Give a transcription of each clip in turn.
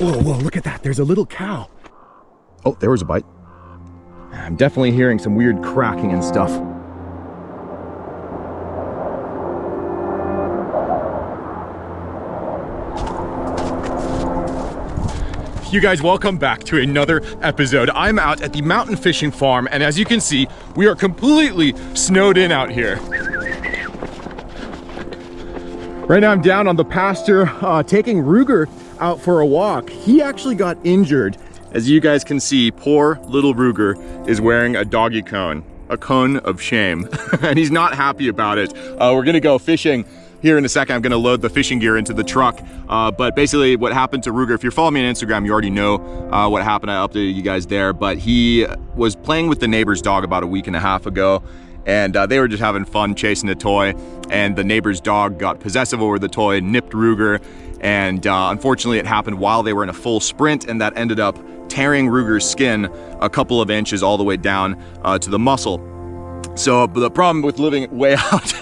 Whoa, look at that. There's a little cow. Oh, there was a bite. I'm definitely hearing some weird cracking and stuff. You guys, welcome back to another episode. I'm out at the mountain fishing farm, and as you can see, we are completely snowed in out here. Right now I'm down on the pasture taking Ruger out for a walk. He actually got injured. As you guys can see, poor little Ruger is wearing a doggy cone, a cone of shame, and he's not happy about it. We're gonna go fishing here in a second. I'm gonna load the fishing gear into the truck. But basically what happened to Ruger, if you're following me on Instagram, you already know what happened. I updated you guys there, but he was playing with the neighbor's dog about a week and a half ago, and they were just having fun chasing a toy, and the neighbor's dog got possessive over the toy, nipped Ruger, and unfortunately it happened while they were in a full sprint, and that ended up tearing Ruger's skin a couple of inches all the way down to the muscle. So the problem with living way out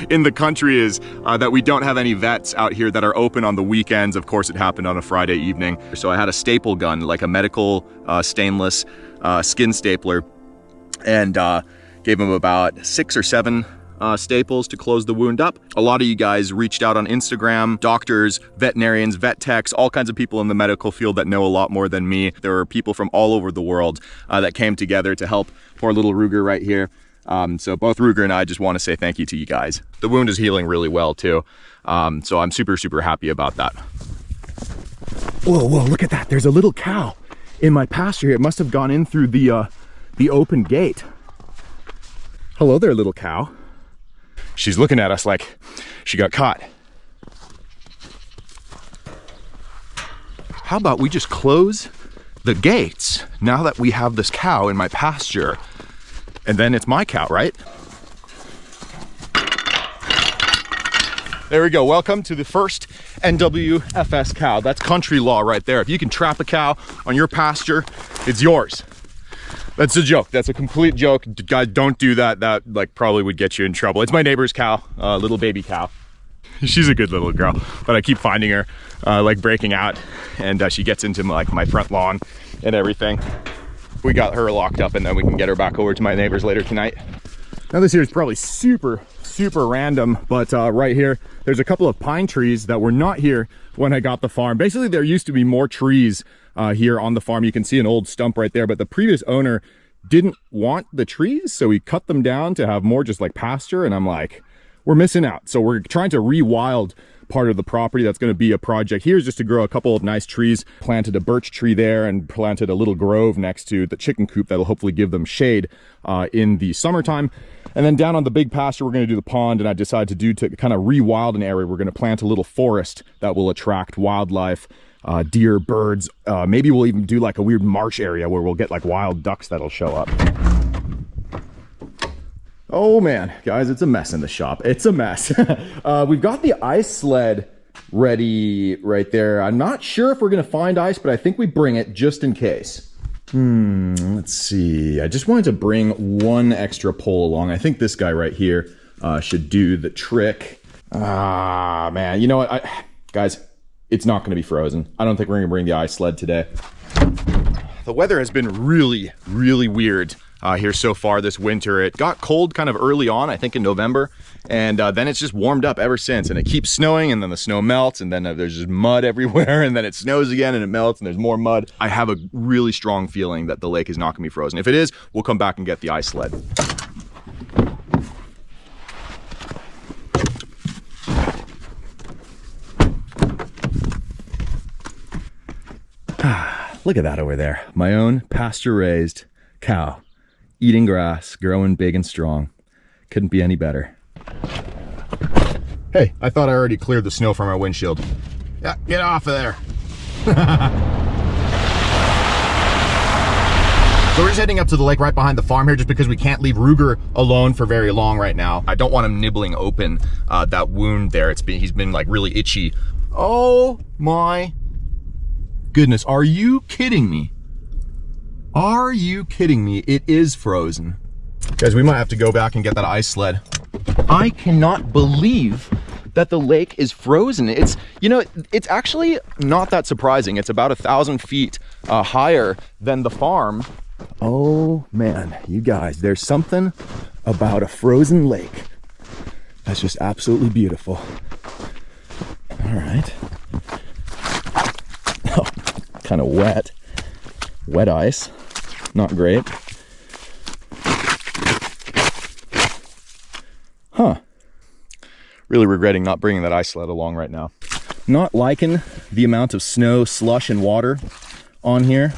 in the country is that we don't have any vets out here that are open on the weekends. Of course, it happened on a Friday evening. So I had a staple gun, like a medical stainless skin stapler, and gave him about 6 or 7 staples to close the wound up. A lot of you guys reached out on Instagram, doctors, veterinarians, vet techs, all kinds of people in the medical field that know a lot more than me. There were people from all over the world that came together to help poor little Ruger right here. So both Ruger and I just want to say thank you to you guys. The wound is healing really well too. So I'm super happy about that. Whoa, look at that. There's a little cow in my pasture here. It must have gone in through the open gate. Hello there, little cow. She's looking at us like she got caught. How about we just close the gates now that we have this cow in my pasture? And then it's my cow, right? There we go. Welcome to the first NWFS cow. That's country law right there. If you can trap a cow on your pasture, it's yours. That's a joke. That's a complete joke. Guys, don't do that. That like probably would get you in trouble. It's my neighbor's cow, little baby cow. She's a good little girl, but I keep finding her like breaking out, and she gets into like my front lawn and everything. We got her locked up, and then we can get her back over to my neighbors later tonight. Now this here is probably super random, but right here, there's a couple of pine trees that were not here when I got the farm. Basically, there used to be more trees here on the farm. You can see an old stump right there, but the previous owner didn't want the trees, so he cut them down to have more just like pasture, and I'm like, we're missing out. So we're trying to rewild part of the property. That's going to be a project here, is just to grow a couple of nice trees. Planted a birch tree there and planted a little grove next to the chicken coop that'll hopefully give them shade in the summertime. And then down on the big pasture, we're going to do the pond, and I decided to kind of rewild an area. We're going to plant a little forest that will attract wildlife, deer, birds. Maybe we'll even do like a weird marsh area where we'll get like wild ducks that'll show up. Oh man, guys, it's a mess in the shop. It's a mess. We've got the ice sled ready right there. I'm not sure if we're gonna find ice, but I think we bring it just in case. Let's see. I just wanted to bring one extra pole along. I think this guy right here should do the trick. Ah, man, you know what? Guys, it's not gonna be frozen. I don't think we're gonna bring the ice sled today. The weather has been really weird here so far this winter. It got cold kind of early on, I think in November, and then it's just warmed up ever since, and it keeps snowing, and then the snow melts, and then there's just mud everywhere, and then it snows again and it melts and there's more mud. I have a really strong feeling that the lake is not gonna be frozen. If it is, we'll come back and get the ice sled. Look at that over there. My own pasture-raised cow. Eating grass, growing big and strong. Couldn't be any better. Hey, I thought I already cleared the snow from our windshield. Yeah, get off of there. So we're just heading up to the lake right behind the farm here, just because we can't leave Ruger alone for very long right now. I don't want him nibbling open that wound there. He's been like really itchy. Oh my goodness, are you kidding me? Are you kidding me? It is frozen. Guys, we might have to go back and get that ice sled. I cannot believe that the lake is frozen. It's, you know, it's actually not that surprising. It's about 1,000 feet higher than the farm. Oh man, you guys, there's something about a frozen lake that's just absolutely beautiful. All right. Oh, kind of wet. Wet ice. Not great. Huh. Really regretting not bringing that ice sled along right now. Not liking the amount of snow, slush, and water on here.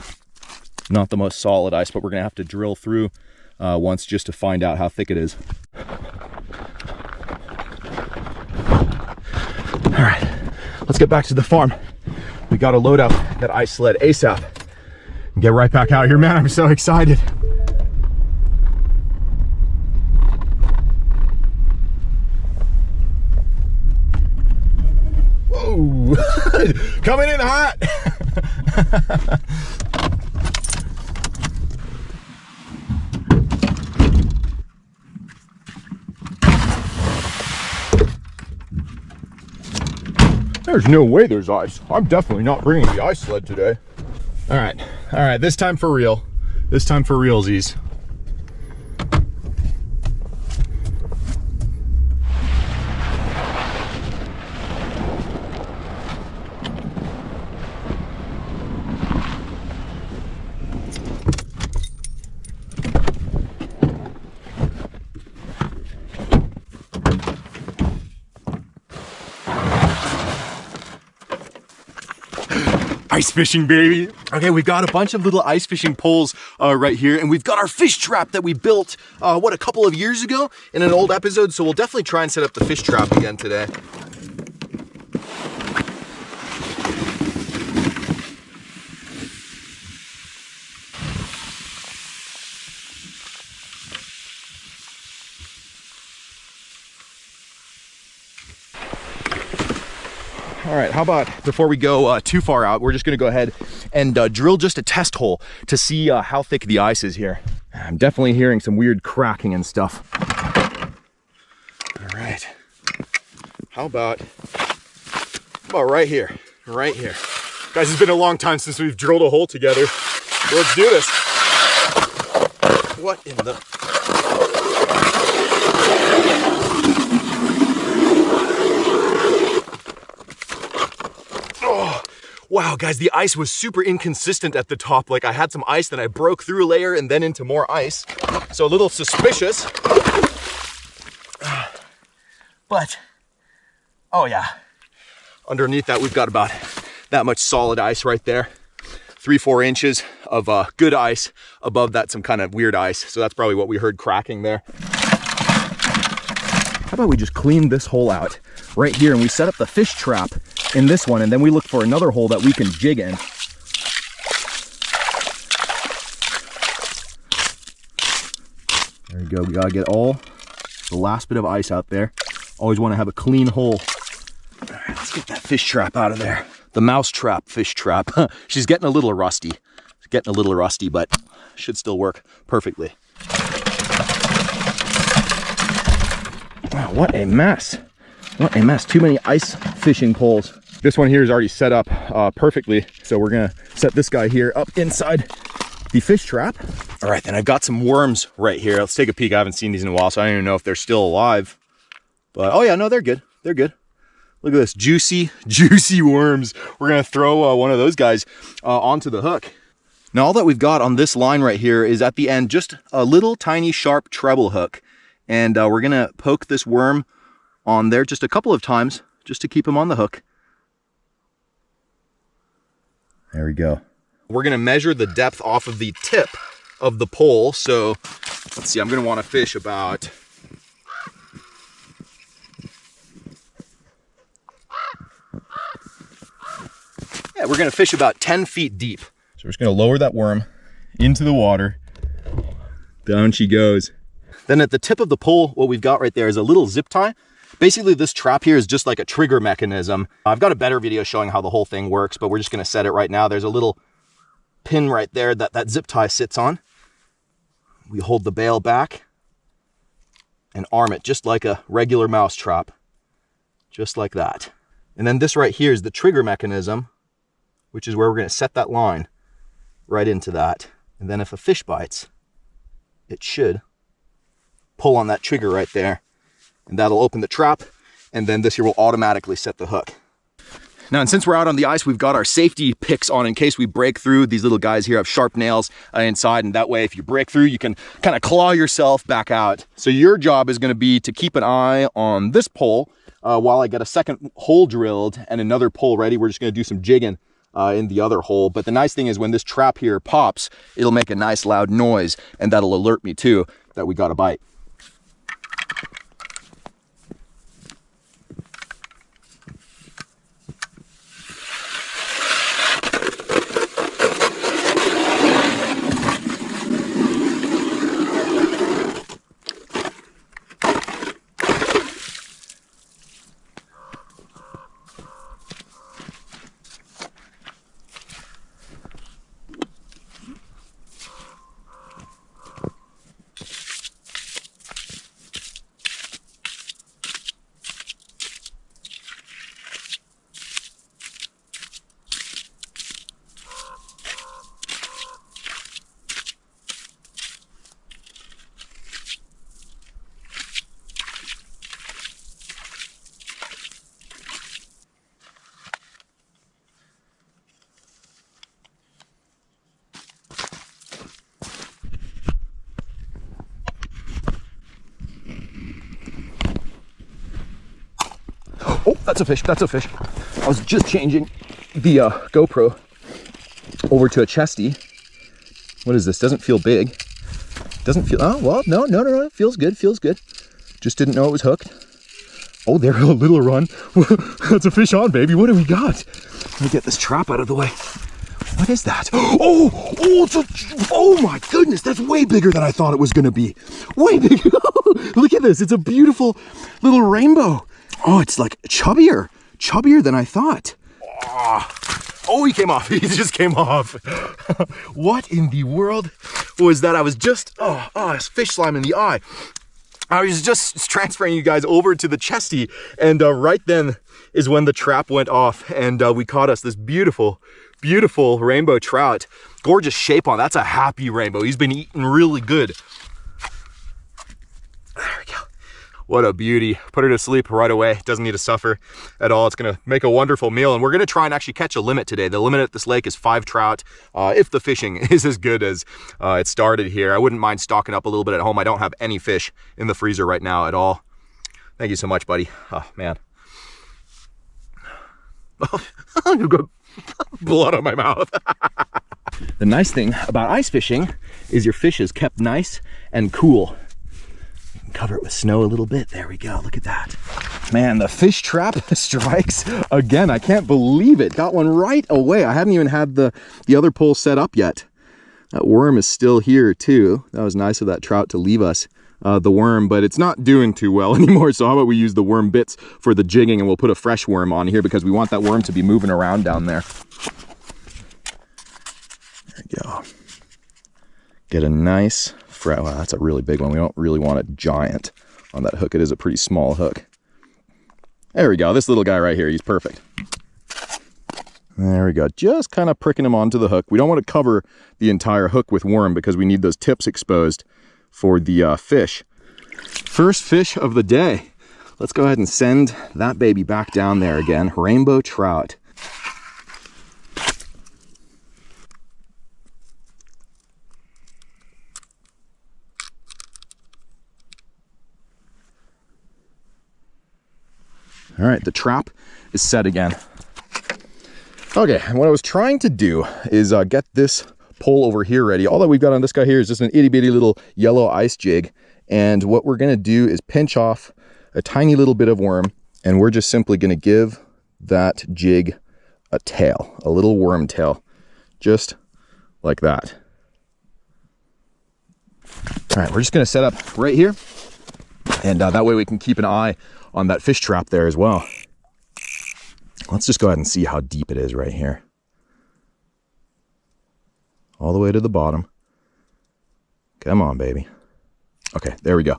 Not the most solid ice, but we're gonna have to drill through once just to find out how thick it is. All right, let's get back to the farm. We gotta load up that ice sled ASAP and get right back out here. Man, I'm so excited. Whoa, coming in hot. There's no way there's ice. I'm definitely not bringing the ice sled today. All right, this time for real. This time for realsies. Ice fishing, baby. Okay, we've got a bunch of little ice fishing poles right here, and we've got our fish trap that we built, a couple of years ago in an old episode, so we'll definitely try and set up the fish trap again today. All right, how about before we go too far out, we're just gonna go ahead and drill just a test hole to see how thick the ice is here. I'm definitely hearing some weird cracking and stuff. All right, how about right here, right here. Guys, it's been a long time since we've drilled a hole together. So let's do this. What in the... Wow, guys, the ice was super inconsistent at the top. Like, I had some ice, then I broke through a layer and then into more ice. So a little suspicious. But, oh yeah. Underneath that, we've got about that much solid ice right there. 3-4 inches of good ice. Above that, some kind of weird ice. So that's probably what we heard cracking there. How about we just clean this hole out right here and we set up the fish trap in this one, and then we look for another hole that we can jig in. There we go. We gotta get all the last bit of ice out there. Always want to have a clean hole. All right, let's get that fish trap out of there. The mouse trap fish trap. She's getting a little rusty. It's getting a little rusty, but should still work perfectly. Wow, what a mess. What a mess. Too many ice fishing poles. This one here is already set up perfectly. So we're gonna set this guy here up inside the fish trap. All right, then I've got some worms right here. Let's take a peek. I haven't seen these in a while, so I don't even know if they're still alive. But, oh yeah, no, they're good. They're good. Look at this, juicy, juicy worms. We're gonna throw one of those guys onto the hook. Now, all that we've got on this line right here is at the end, just a little tiny sharp treble hook. And we're gonna poke this worm on there just a couple of times, just to keep him on the hook. There we go. We're gonna measure the depth off of the tip of the pole. So let's see, I'm gonna wanna fish about, yeah, we're gonna fish about 10 feet deep. So we're just gonna lower that worm into the water. Down she goes. Then at the tip of the pole, what we've got right there is a little zip tie. Basically, this trap here is just like a trigger mechanism. I've got a better video showing how the whole thing works, but we're just gonna set it right now. There's a little pin right there that zip tie sits on. We hold the bail back and arm it just like a regular mouse trap. just like that. And then this right here is the trigger mechanism, which is where we're going to set that line right into that. And then if a fish bites, it should pull on that trigger right there, and that'll open the trap, and then this here will automatically set the hook. Now, and since we're out on the ice, we've got our safety picks on in case we break through. These little guys here have sharp nails inside, and that way if you break through, you can kind of claw yourself back out. So your job is going to be to keep an eye on this pole while I get a second hole drilled and another pole ready. We're just going to do some jigging in the other hole. But the nice thing is when this trap here pops, it'll make a nice loud noise, and that'll alert me too that we got a bite. Oh, that's a fish, that's a fish. I was just changing the GoPro over to a chesty. What is this? Doesn't feel big. Doesn't feel, oh, well, no, it feels good, feels good. Just didn't know it was hooked. Oh, there, a little run. That's a fish on, baby. What do we got? Let me get this trap out of the way. What is that? Oh my goodness, that's way bigger than I thought it was gonna be. Way bigger. Look at this, it's a beautiful little rainbow. Oh, it's like chubbier than I thought. Oh, he came off. He just came off. What in the world was that? I was just, fish slime in the eye. I was just transferring you guys over to the chesty, and right then is when the trap went off, and we caught us this beautiful, beautiful rainbow trout. Gorgeous shape on. That's a happy rainbow. He's been eating really good. There we go. What a beauty. Put her to sleep right away. Doesn't need to suffer at all. It's gonna make a wonderful meal, and we're gonna try and actually catch a limit today. The limit at this lake is 5 trout. If the fishing is as good as it started here, I wouldn't mind stocking up a little bit at home. I don't have any fish in the freezer right now at all. Thank you so much, buddy. Oh, man. You've got blood on my mouth. The nice thing about ice fishing is your fish is kept nice and cool. Cover it with snow a little bit. There we go. Look at that. Man, the fish trap strikes again. I can't believe it. Got one right away. I haven't even had the other pole set up yet. That worm is still here too. That was nice of that trout to leave us the worm, but it's not doing too well anymore. So how about we use the worm bits for the jigging, and we'll put a fresh worm on here because we want that worm to be moving around down there. There we go. Get a nice wow, that's a really big one. We don't really want a giant on that hook. It is a pretty small hook. There we go. This little guy right here, he's perfect. There we go. Just kind of pricking him onto the hook. We don't want to cover the entire hook with worm because we need those tips exposed for the fish. First fish of the day. Let's go ahead and send that baby back down there again. Rainbow trout. All right, the trap is set again. Okay, and what I was trying to do is get this pole over here ready. All that we've got on this guy here is just an itty bitty little yellow ice jig. And what we're gonna do is pinch off a tiny little bit of worm, and we're just simply gonna give that jig a tail, a little worm tail, just like that. All right, we're just gonna set up right here, and that way we can keep an eye on that fish trap there as well. Let's just go ahead and see how deep it is right here. All the way to the bottom. Come on, baby. Okay, there we go.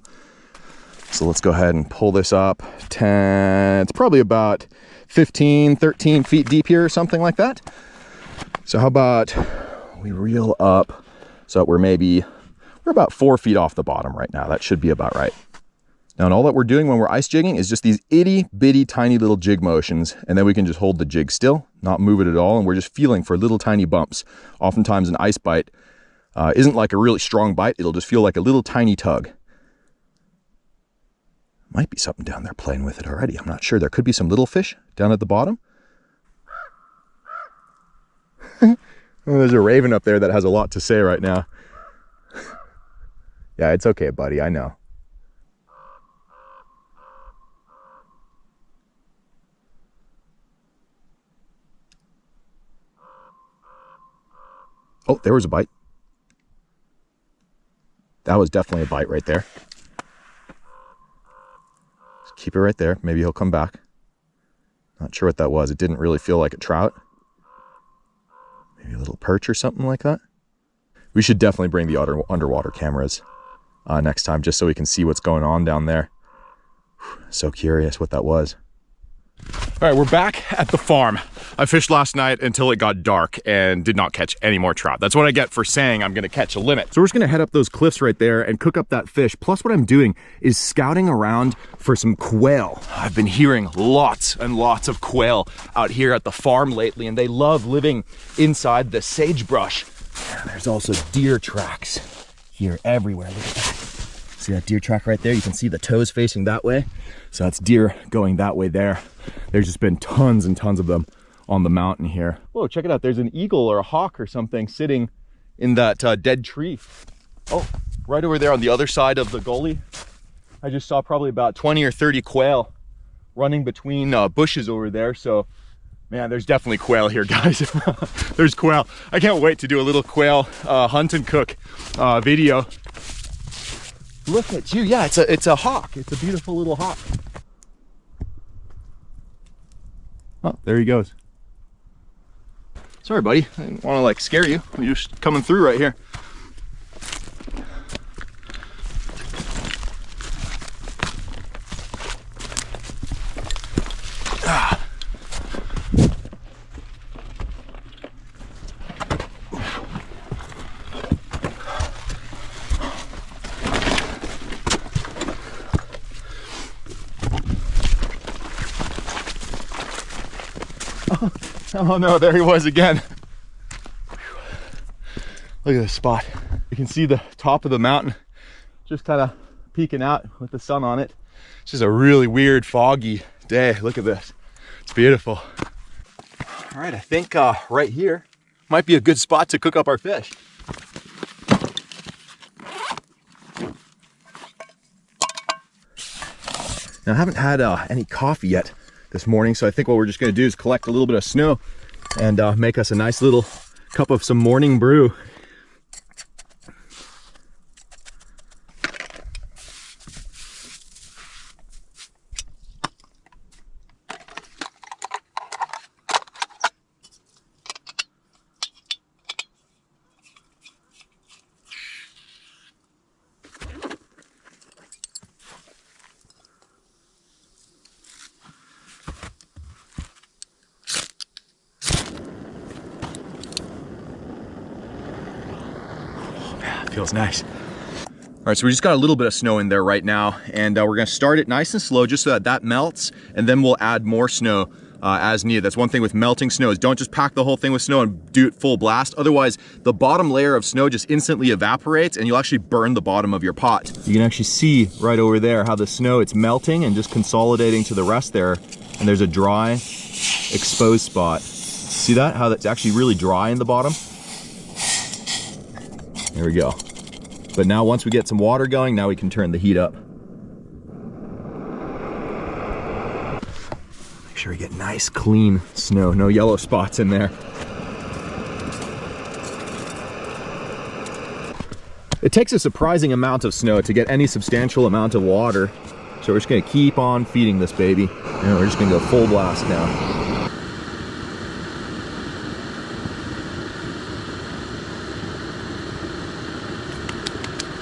So let's go ahead and pull this up. 10, it's probably about 15, 13 feet deep here or something like that. So how about we reel up so that we're about 4 feet off the bottom right now. That should be about right. Now, and all that we're doing when we're ice jigging is just these itty bitty tiny little jig motions, and then we can just hold the jig still, not move it at all, and we're just feeling for little tiny bumps. Oftentimes an ice bite isn't like a really strong bite, it'll just feel like a little tiny tug. Might be something down there playing with it already, I'm not sure. There could be some little fish down at the bottom. Oh, there's a raven up there that has a lot to say right now. Yeah, it's okay, buddy, I know. Oh, there was a bite. That was definitely a bite right there. Just keep it right there. Maybe he'll come back. Not sure what that was. It didn't really feel like a trout. Maybe a little perch or something like that. We should definitely bring the underwater cameras next time, just so we can see what's going on down there. So curious what that was. All right, we're back at the farm. I fished last night until it got dark and did not catch any more trout. That's what I get for saying I'm gonna catch a limit. So we're just gonna head up those cliffs right there and cook up that fish. Plus what I'm doing is scouting around for some quail. I've been hearing lots and lots of quail out here at the farm lately, and they love living inside the sagebrush. And there's also deer tracks here everywhere. Look at that. See that deer track right there? You can see the toes facing that way. So that's deer going that way there. There's just been tons and tons of them on the mountain here. Whoa, check it out. There's an eagle or a hawk or something sitting in that dead tree. Oh, right over there on the other side of the gully. I just saw probably about 20 or 30 quail running between bushes over there. So, man, there's definitely quail here, guys. There's quail. I can't wait to do a little quail hunt and cook video. Look at you. Yeah, it's a hawk. It's a beautiful little hawk. Oh, there he goes. Sorry, buddy. I didn't want to like scare you. You're just coming through right here. Oh no, there he was again. Look at this spot. You can see the top of the mountain just kind of peeking out with the sun on it. It's just a really weird foggy day. Look at this. It's beautiful. All right, I think right here might be a good spot to cook up our fish. Now I haven't had any coffee yet this morning, so I think what we're just going to do is collect a little bit of snow and make us a nice little cup of some morning brew. Feels nice. All right, so we just got a little bit of snow in there right now, and we're gonna start it nice and slow just so that that melts, and then we'll add more snow as needed. That's one thing with melting snow, is don't just pack the whole thing with snow and do it full blast. Otherwise, the bottom layer of snow just instantly evaporates and you'll actually burn the bottom of your pot. You can actually see right over there how the snow, it's melting and just consolidating to the rest there, and there's a dry, exposed spot. See that? How that's actually really dry in the bottom? There we go. But now once we get some water going, now we can turn the heat up. Make sure we get nice, clean snow. No yellow spots in there. It takes a surprising amount of snow to get any substantial amount of water. So we're just gonna keep on feeding this baby. And we're just gonna go full blast now.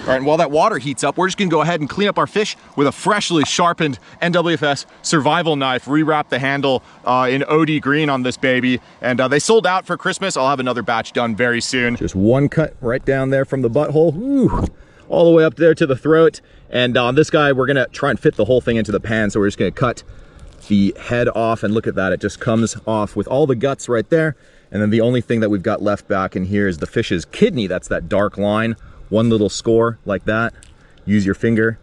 All right, and while that water heats up, we're just gonna go ahead and clean up our fish with a freshly sharpened NWFS survival knife. Rewrap the handle in OD green on this baby. And they sold out for Christmas. I'll have another batch done very soon. Just one cut right down there from the butthole. Ooh, all the way up there to the throat. And on this guy, we're gonna try and fit the whole thing into the pan. So we're just gonna cut the head off, and look at that. It just comes off with all the guts right there. And then the only thing that we've got left back in here is the fish's kidney. That's that dark line. One little score like that. Use your finger,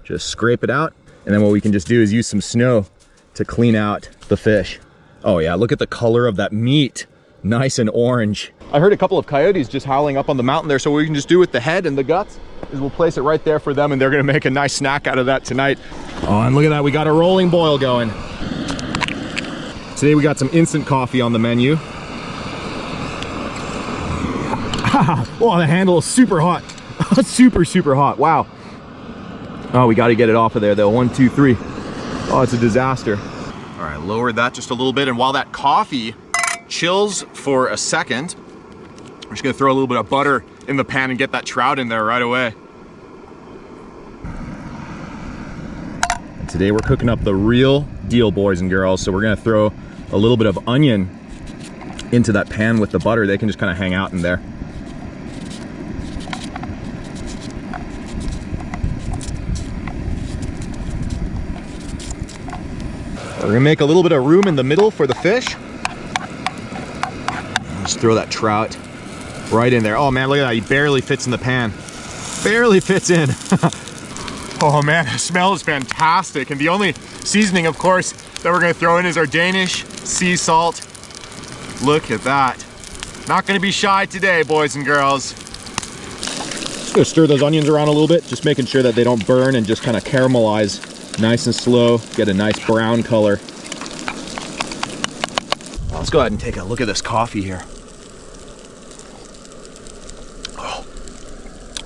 just scrape it out. And then what we can just do is use some snow to clean out the fish. Oh yeah, look at the color of that meat. Nice and orange. I heard a couple of coyotes just howling up on the mountain there, so what we can just do with the head and the guts is we'll place it right there for them, and they're gonna make a nice snack out of that tonight. Oh, and look at that, we got a rolling boil going. Today we got some instant coffee on the menu. Oh, the handle is super hot. super hot. Wow. Oh, we got to get it off of there though. 1, 2, 3. Oh, it's a disaster. All right, lowered that just a little bit, and while that coffee chills for a second, we're just gonna throw a little bit of butter in the pan and get that trout in there right away. And today we're cooking up the real deal, boys and girls. So we're gonna throw a little bit of onion into that pan with the butter. They can just kind of hang out in there. We're gonna make a little bit of room in the middle for the fish. Just throw that trout right in there. Oh man, look at that, he barely fits in the pan. Barely fits in. Oh man, the smell is fantastic. And the only seasoning, of course, that we're gonna throw in is our Danish sea salt. Look at that. Not gonna be shy today, boys and girls. Just gonna stir those onions around a little bit, just making sure that they don't burn, and just kind of caramelize nice and slow, get a nice brown color. Let's go ahead and take a look at this coffee here.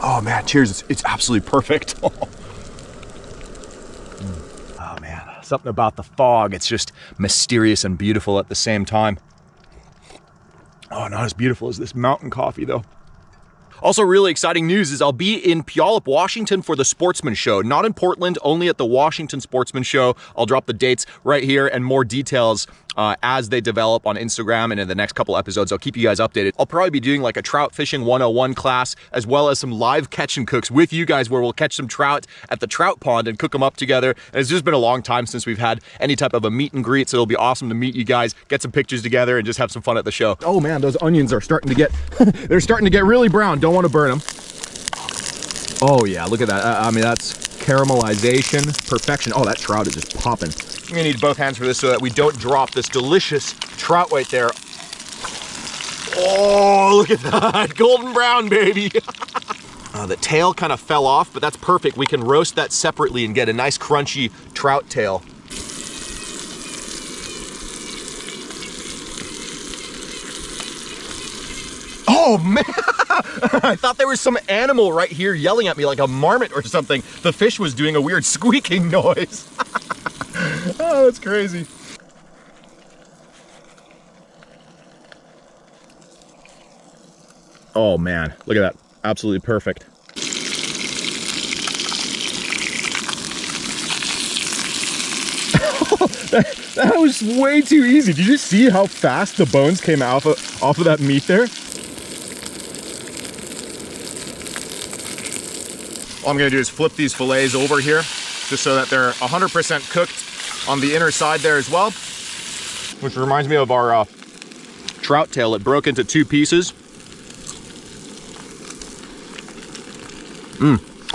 Oh man, cheers, it's absolutely perfect. Oh man, something about the fog, it's just mysterious and beautiful at the same time. Oh, not as beautiful as this mountain coffee though. Also, really exciting news is I'll be in Puyallup, Washington for the Sportsman Show. Not in Portland, only at the Washington Sportsman Show. I'll drop the dates right here and more details as they develop on Instagram, and in the next couple episodes, I'll keep you guys updated. I'll probably be doing like a trout fishing 101 class, as well as some live catch and cooks with you guys, where we'll catch some trout at the trout pond and cook them up together. And it's just been a long time since we've had any type of a meet and greet, so it'll be awesome to meet you guys, get some pictures together, and just have some fun at the show. Oh man, those onions are starting to get, they're starting to get really brown. Don't want to burn them. Oh yeah, look at that. I mean, that's caramelization, perfection. Oh, that trout is just popping. I'm gonna need both hands for this so that we don't drop this delicious trout right there. Oh, look at that, golden brown, baby. The tail kind of fell off, but that's perfect. We can roast that separately and get a nice crunchy trout tail. Oh man, I thought there was some animal right here yelling at me like a marmot or something. The fish was doing a weird squeaking noise. Oh, that's crazy. Oh man, look at that, absolutely perfect. That was way too easy. Did you see how fast the bones came off of that meat there? All I'm gonna do is flip these fillets over here, just so that they're 100% cooked on the inner side there as well. Which reminds me of our trout tail. It broke into 2 pieces.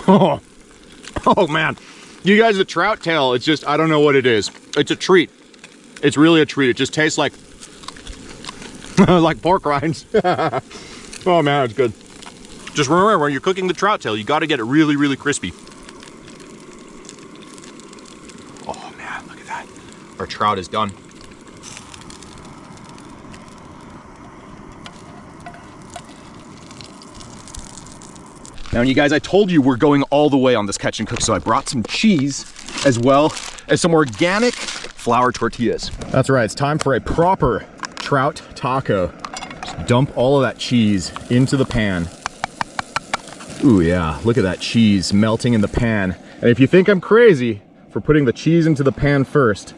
Oh. Oh man, you guys, the trout tail, it's just, I don't know what it is. It's a treat. It's really a treat. It just tastes like, like pork rinds. Oh man, it's good. Just remember, when you're cooking the trout tail, you got to get it really, really crispy. Oh man, look at that. Our trout is done. Now, you guys, I told you we're going all the way on this catch and cook, so I brought some cheese as well as some organic flour tortillas. That's right, it's time for a proper trout taco. Just dump all of that cheese into the pan. Ooh yeah, look at that cheese melting in the pan. And if you think I'm crazy for putting the cheese into the pan first,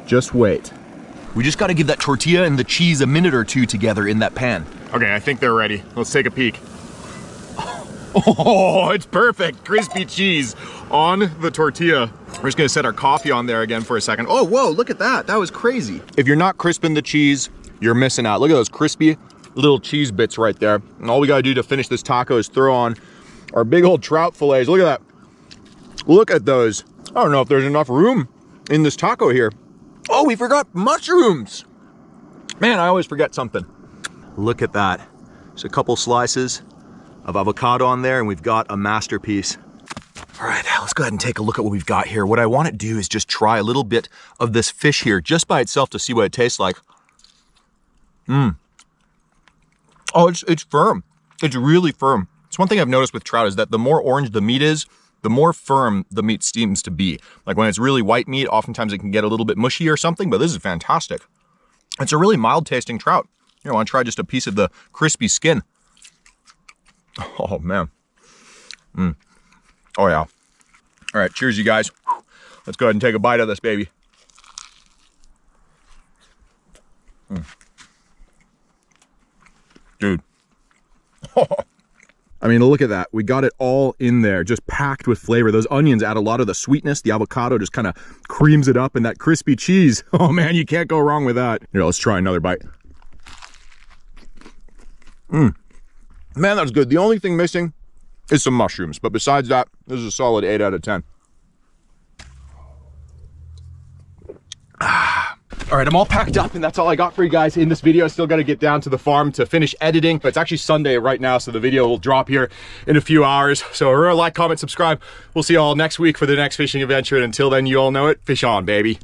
just wait. We just gotta give that tortilla and the cheese a minute or two together in that pan. Okay, I think they're ready. Let's take a peek. Oh, it's perfect. Crispy cheese on the tortilla. We're just gonna set our coffee on there again for a second. Oh, whoa, look at that. That was crazy. If you're not crisping the cheese, you're missing out. Look at those crispy little cheese bits right there. And all we gotta do to finish this taco is throw on our big old trout fillets. Look at that. Look at those. I don't know if there's enough room in this taco here. Oh, we forgot mushrooms. Man, I always forget something. Look at that. Just a couple slices of avocado on there and we've got a masterpiece. All right, let's go ahead and take a look at what we've got here. What I want to do is just try a little bit of this fish here just by itself to see what it tastes like. Oh, it's firm. It's really firm. It's one thing I've noticed with trout is that the more orange the meat is, the more firm the meat seems to be. Like when it's really white meat, oftentimes it can get a little bit mushy or something, but this is fantastic. It's a really mild tasting trout. You know, I want to try just a piece of the crispy skin. Oh man. Oh yeah. All right, cheers you guys. Let's go ahead and take a bite of this baby. Dude. I mean, look at that. We got it all in there, just packed with flavor. Those onions add a lot of the sweetness. The avocado just kind of creams it up, and that crispy cheese. Oh man, you can't go wrong with that. Here, let's try another bite. Man, that was good. The only thing missing is some mushrooms, but besides that, this is a solid 8 out of 10. All right, I'm all packed up and that's all I got for you guys in this video. I still got to get down to the farm to finish editing, but it's actually Sunday right now, so the video will drop here in a few hours. So remember, like, comment, subscribe. We'll see you all next week for the next fishing adventure. And until then, you all know it. Fish on, baby.